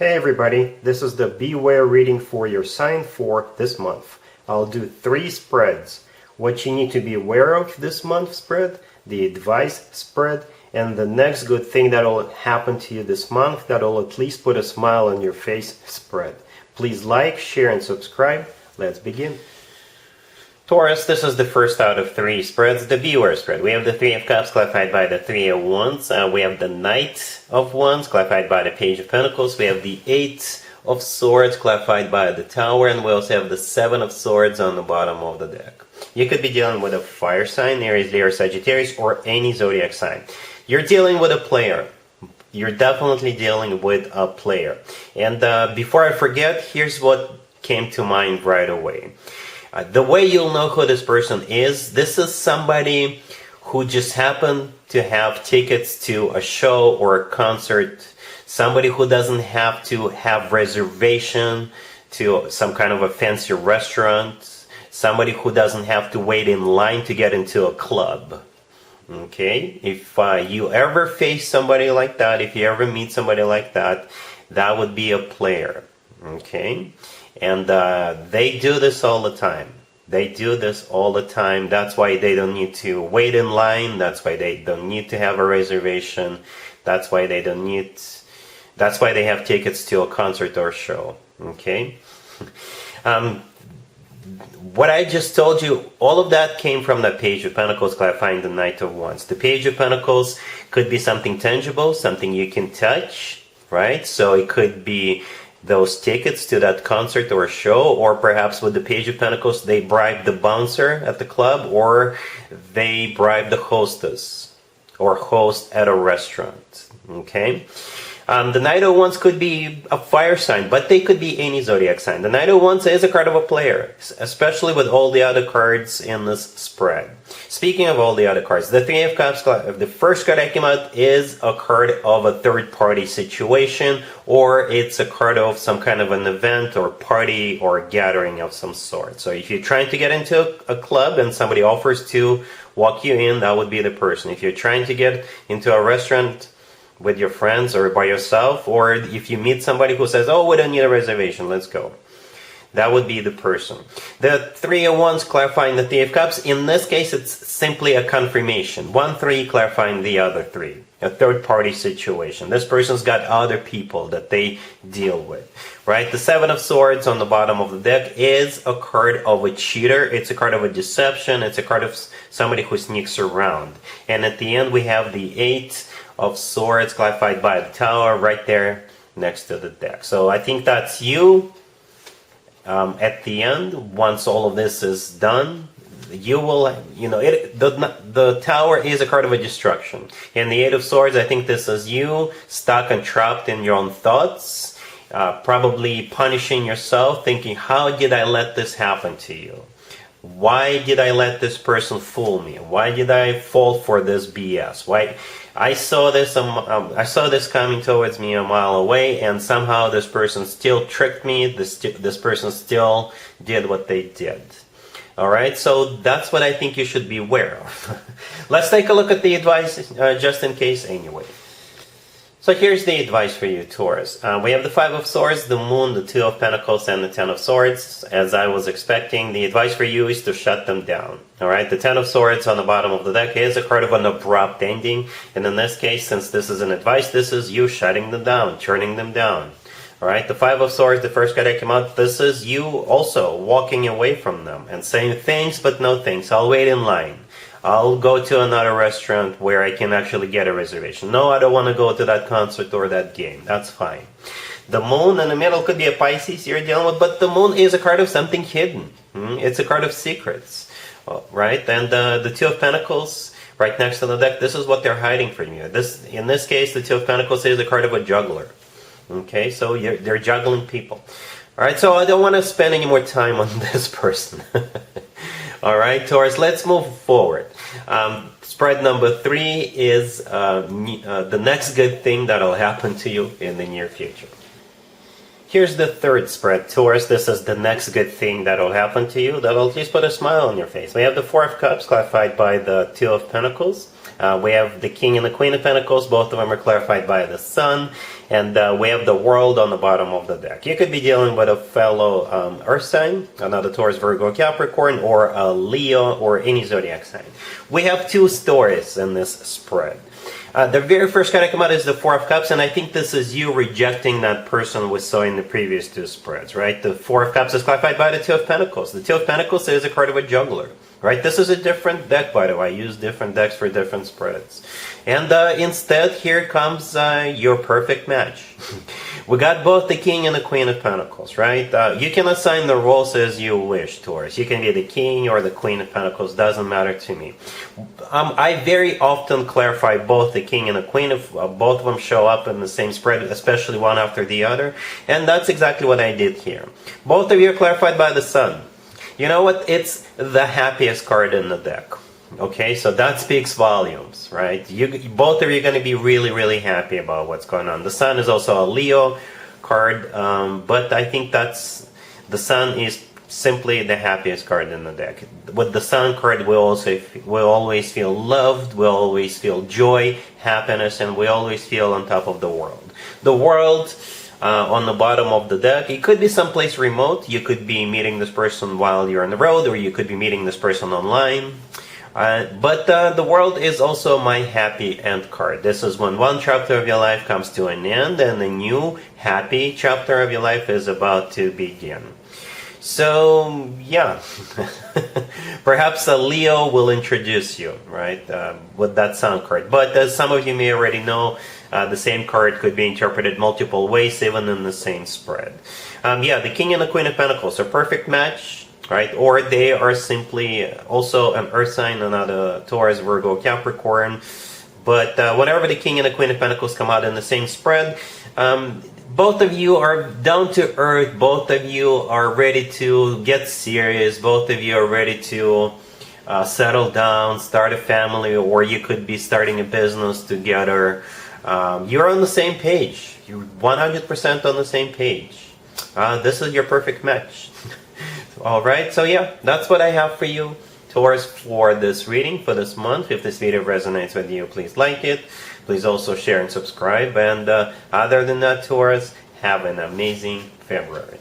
Hey everybody, this is the Beware reading for your sign for this month. I'll do 3 spreads. What you need to be aware of this month spread, the advice spread, and the next good thing that'll happen to you this month that'll at least put a smile on your face spread. Please like, share, and subscribe. Let's begin. Taurus, this is the first out of 3 spreads, the Beware spread. We have the 3 of Cups clarified by the 3 of Wands. We have the Knight of Wands clarified by the Page of Pentacles. We have the 8 of Swords clarified by the Tower. And we also have the 7 of Swords on the bottom of the deck. You could be dealing with a fire sign, Aries, Leo, Sagittarius, or any zodiac sign. You're dealing with a player. You're definitely dealing with a player. And before I forget, here's what came to mind right away. The way you'll know who this person is, this is somebody who just happened to have tickets to a show or a concert, somebody who doesn't have to have reservation to some kind of a fancy restaurant, somebody who doesn't have to wait in line to get into a club. Okay, if you ever face somebody like that, if you ever meet somebody like that, that would be a player. Okay, and they do this all the time. They do this all the time. That's why they don't need to wait in line. That's why they don't need to have a reservation. That's why they don't need. That's why they have tickets to a concert or show. Okay. What I just told you, all of that came from the Page of Pentacles clarifying the Knight of Wands. The Page of Pentacles could be something tangible, something you can touch, right? So it could be those tickets to that concert or show, or perhaps with the Page of Pentacles, they bribe the bouncer at the club, or they bribe the hostess or host at a restaurant. Okay. The Knight of Wands could be a fire sign, but they could be any zodiac sign. The Knight of Wands is a card of a player, especially with all the other cards in this spread. Speaking of all the other cards, the 3 of Cups, the first card that came out is a card of a third-party situation, or it's a card of some kind of an event or party or gathering of some sort. So if you're trying to get into a club and somebody offers to walk you in, that would be the person. If you're trying to get into a restaurant with your friends or by yourself, or if you meet somebody who says, oh, we don't need a reservation, let's go, that would be the person. The 3 of Wands clarifying the 3 of Cups, in this case it's simply a confirmation. 1, 3 clarifying the other 3, a third-party situation. This person's got other people that they deal with, right? The 7 of Swords on the bottom of the deck is a card of a cheater. It's a card of a deception. It's a card of somebody who sneaks around. And at the end we have the 8 of Swords clarified by the Tower right there next to the deck. So I think that's you. At the end, once all of this is done, you will, the Tower is a card of a destruction. And the 8 of Swords, I think this is you stuck and trapped in your own thoughts, probably punishing yourself, thinking, how did I let this happen to you? Why did I let this person fool me? Why did I fall for this BS? Why? I saw this coming towards me a mile away, and somehow this person still tricked me. This person still did what they did. All right, so that's what I think you should be aware of. Let's take a look at the advice, just in case anyway. So here's the advice for you, Taurus. We have the 5 of Swords, the Moon, the 2 of Pentacles, and the 10 of Swords. As I was expecting, the advice for you is to shut them down. Alright, the 10 of Swords on the bottom of the deck is a card of an abrupt ending. And in this case, since this is an advice, this is you shutting them down, turning them down. Alright, the 5 of Swords, the first card that came out, this is you also walking away from them and saying thanks but no thanks. I'll wait in line. I'll go to another restaurant where I can actually get a reservation. No, I don't want to go to that concert or that game. That's fine. The Moon in the middle could be a Pisces you're dealing with, but the Moon is a card of something hidden. It's a card of secrets, right? And the 2 of Pentacles right next to the deck, this is what they're hiding from you. In this case, the 2 of Pentacles is a card of a juggler. Okay, so they're juggling people. All right, so I don't want to spend any more time on this person. All right, Taurus, let's move forward. Spread number 3 is the next good thing that'll happen to you in the near future. Here's the third spread, Taurus. This is the next good thing that'll happen to you. That'll just put a smile on your face. We have the Four of Cups clarified by the Two of Pentacles. We have the King and the Queen of Pentacles. Both of them are clarified by the Sun. And we have the World on the bottom of the deck. You could be dealing with a fellow Earth sign, another Taurus, Virgo, Capricorn, or a Leo, or any zodiac sign. We have two stories in this spread. The very first card that come out is the Four of Cups, and I think this is you rejecting that person we saw in the previous two spreads, right? The Four of Cups is clarified by the Two of Pentacles. The Two of Pentacles is a card of a juggler, right? This is a different deck, by the way. I use different decks for different spreads. And instead, here comes your perfect match. We got both the King and the Queen of Pentacles, right? You can assign the roles as you wish, Taurus. You can be the King or the Queen of Pentacles. Doesn't matter to me. I very often clarify both the King and the Queen. If both of them show up in the same spread, especially one after the other. And that's exactly what I did here. Both of you are clarified by the Sun. You know what? It's the happiest card in the deck. Okay, so that speaks volumes, right? Both of you are going to be really, really happy about what's going on. The Sun is also a Leo card, but I think the Sun is simply the happiest card in the deck. With the Sun card, we'll always feel loved, we'll always feel joy, happiness, and we always feel on top of the world. The world on the bottom of the deck, it could be someplace remote. You could be meeting this person while you're on the road, or you could be meeting this person online. But the world is also my happy end card. This is when one chapter of your life comes to an end and a new happy chapter of your life is about to begin. So, yeah, perhaps a Leo will introduce you, right, with that Sun card. But as some of you may already know, the same card could be interpreted multiple ways, even in the same spread. Yeah, the King and the Queen of Pentacles are a perfect match. Right? Or they are simply also an Earth sign, another Taurus, Virgo, Capricorn. But whenever the King and the Queen of Pentacles come out in the same spread, both of you are down to earth. Both of you are ready to get serious. Both of you are ready to settle down, start a family, or you could be starting a business together. You're on the same page. You're 100% on the same page. This is your perfect match. Alright, so yeah, that's what I have for you, Taurus, for this reading for this month. If this video resonates with you, please like it. Please also share and subscribe. And other than that, Taurus, have an amazing February.